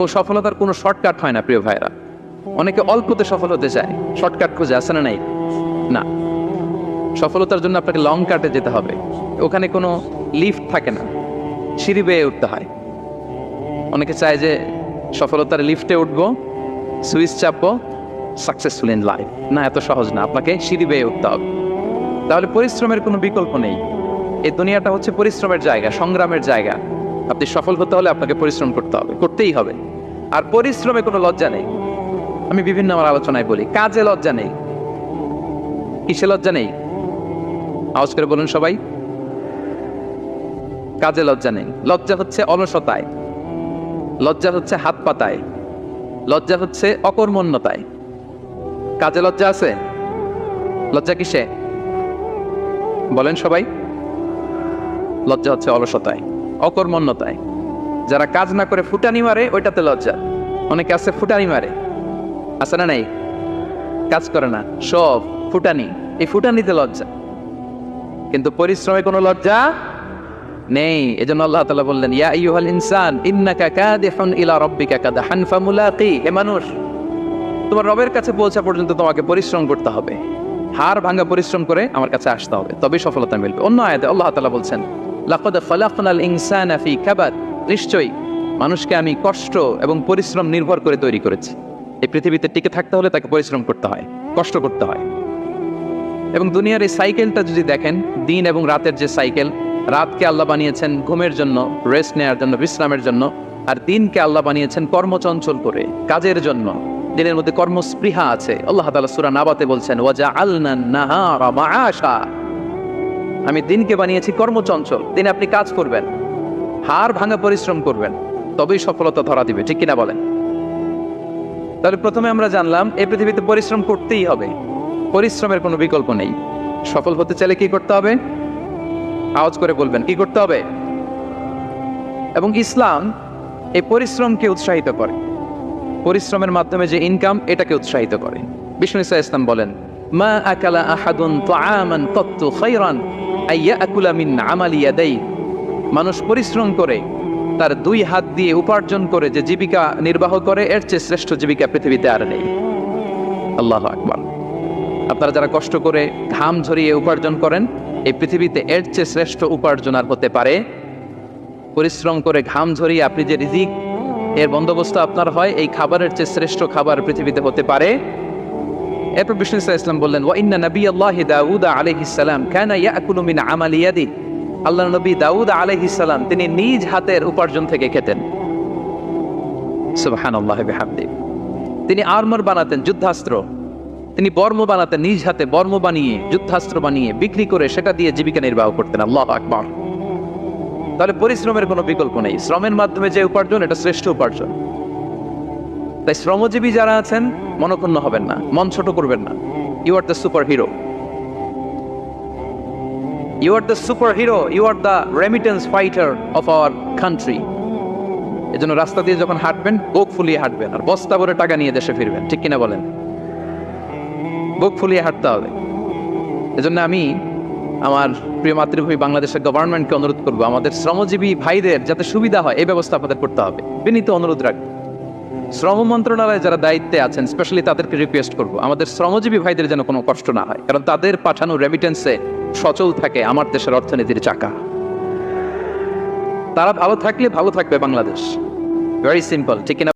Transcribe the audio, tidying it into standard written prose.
ও সফলতার কোনো শর্টকাট হয় না প্রিয় ভাইরা। অনেকে অল্পতে সফল হতে চায়, শর্টকাট খুঁজে, আছে না নাই? না, সফলতার জন্য আপনাকে লং কাটে যেতে হবে। ওখানে কোনো লিফট থাকে না, সিঁড়ি বেয়ে উঠতে হয়। অনেকে চায় যে সফলতার লিফটে উঠবো, সুইচ চাপবো, সাকসেসফুল ইন লাইফ। না, এত সহজ না, আপনাকে সিঁড়ি বেয়ে উঠতে হবে। তাহলে পরিশ্রমের কোনো বিকল্প নেই। এই দুনিয়াটা হচ্ছে পরিশ্রমের জায়গা, সংগ্রামের জায়গা। আপনি সফল হতে হলে আপনাকে পরিশ্রম করতে হবে, করতেই হবে। আর পরিশ্রমে কোনো লজ্জা নেই। আমি বিভিন্ন আমার আলোচনায় বলি, কাজে লজ্জা নেই। কিসে লজ্জা নেই? আওয়াজ করে বলুন সবাই। কাজে লজ্জা নেই। লজ্জা হচ্ছে অলসতায়, লজ্জা হচ্ছে হাত পাতায়, লজ্জা হচ্ছে অকর্মণ্যতায়। কাজে লজ্জা আছে? লজ্জা কিসে বলেন সবাই? লজ্জা হচ্ছে অলসতায়, অকর্মণ্যতায়। যারা কাজ না করে ফুটানি মারে, ওইটাতে লজ্জা। অনেকে আছে ফুটানি মারে, আছে না নাই? কাজ করে না, সব ফুটানি। এই ফুটানিতে লজ্জা, কিন্তু পরিশ্রমে কোনো লজ্জা নেই। এজন্য আল্লাহ তাআলা বললেন, ইয়া আইয়ুহাল ইনসান ইন্নাকা কাদিহুন ইলা রাব্বিকা কাদহান ফামুলাকি। হে মানুষ, তোমার রবের কাছে পৌঁছা পর্যন্ত তোমাকে পরিশ্রম করতে হবে। হাড় ভাঙা পরিশ্রম করে আমার কাছে আসতে হবে, তবেই সফলতা মিলবে। অন্য আয়াতে আল্লাহ তাআলা বলছেন, লাকাদ খালাকনাল ইনসানা ফি কাবাদ। নিশ্চয়ই মানুষকে আমি কষ্ট এবং পরিশ্রম নির্ভর করে তৈরি করেছি। এই পৃথিবীতে টিকে থাকতে হলে তাকে পরিশ্রম করতে হয়, কষ্ট করতে হয়। এবং দুনিয়ার এই সাইকেলটা যদি দেখেন, দিন এবং রাতের যে সাইকেল, রাতকে আল্লাহ বানিয়েছেন ঘুমের জন্য, রেস্ট নেওয়ার জন্য, বিশ্রামের জন্য। আর দিনকে আল্লাহ বানিয়েছেন কর্মচঞ্চল করে, কাজের জন্য। দিনের মধ্যে কর্মস্পৃহা আছে। আল্লাহ তাআলা সূরা নাবাতে বলছেন, ওয়াজআলনান নাহারা মাআশা। আমি দিনকে বানিয়েছি কর্মচঞ্চল। দিনে আপনি কাজ করবেন, হাড় ভাঙা পরিশ্রম করবেন, তবেই সফলতা ধরা দিবে। ঠিক কিনা বলেন? তাহলে প্রথমে আমরা জানলাম এই পৃথিবীতে পরিশ্রম করতেই হবে, পরিশ্রমের কোনো বিকল্প নেই। সফল হতে চাইলে কি করতে হবে? আওয়াজ করে বলবেন, কি করতে হবে? এবং ইসলাম এই পরিশ্রমকে উৎসাহিত করে। পরিশ্রমের মাধ্যমে যে ইনকাম, এটাকে উৎসাহিত করে। বিষ্ণু ঈসা ইসলাম বলেন, মা আকালা আহাদুন তাআমান কাত্তু খায়রান আইয়াকুলা মিন আমালি ইয়াদাই। মানুষ পরিশ্রম করে, তার দুই হাত দিয়ে উপার্জন করে যে জীবিকা নির্বাহ করে, এর চেয়ে শ্রেষ্ঠ জীবিকা পৃথিবীতে আর নেই। আল্লাহু আকবার। আপনারা যারা কষ্ট করে ঘাম ঝরিয়ে উপার্জন করেন, এই পৃথিবীতে এর চেয়ে শ্রেষ্ঠ উপার্জন আর হতে পারে? পরিশ্রম করে ঘাম ঝরিয়ে আপনি যে রিজিক এর বন্দোবস্ত আপনার হয়, এই খাবারের চেয়ে শ্রেষ্ঠ খাবার পৃথিবীতে হতে পারে? এরপর বিষ্ণু ঈসা ইসলাম বললেন, ওয়া ইন্না নাবিয়াল্লাহি দাউদ আলাইহিস সালাম কানা ইয়াকুলু মিন আমালি ইয়াদি। আল্লাহর নবী দাউদ আলাইহিস সালাম তিনি নিজ হাতের উপার্জন থেকে খেতেন। সুবহানাল্লাহি বিহামদি। তিনি আর্মার বানাতেন, যুদ্ধাস্ত্র। তিনি বর্ম বানাতেন, নিজ হাতে বর্ম বানিয়ে, যুদ্ধাস্ত্র বানিয়ে বিক্রি করে সেটা দিয়ে জীবিকা নির্বাহ করতেন। আল্লাহু আকবার। তাহলে পরিশ্রমের কোনো বিকল্প নেই। শ্রমের মাধ্যমে যে উপার্জন, এটা শ্রেষ্ঠ উপার্জন। তাই শ্রমজীবী যারা আছেন, মনক্ষুণ্ণ হবেন না, মন ছোট করবেন না। You are the super hero, you are the super hero, you are the remittance fighter of our country. এজন্য রাস্তা দিয়ে যখন হাঁটবেন, বুক ফুলিয়ে হাঁটবেন, আর বস্তা ভরে টাকা নিয়ে দেশে ফিরবেন। ঠিক কিনা বলেন? বুক ফুলিয়ে হাঁটতে হবে। এজন্য আমি আমার প্রিয় মাতৃভূমি বাংলাদেশের গভর্নমেন্টকে অনুরোধ করবো, আমাদের শ্রমজীবী ভাইদের যাতে সুবিধা হয়, এই ব্যবস্থা আপনাদের করতে হবে। বিনীত অনুরোধ রাখবো। শ্রম মন্ত্রণালয়ে যারা দায়িত্বে আছেন, স্পেশালি তাদেরকে রিকোয়েস্ট করবো, আমাদের শ্রমজীবী ভাইদের যেন কোনো কষ্ট না হয়। কারণ তাদের পাঠানো রেমিটেন্সে সচল থাকে আমার দেশের অর্থনীতির চাকা। তারা ভালো থাকলে ভালো থাকবে বাংলাদেশ। Very simple. ঠিক কিনা?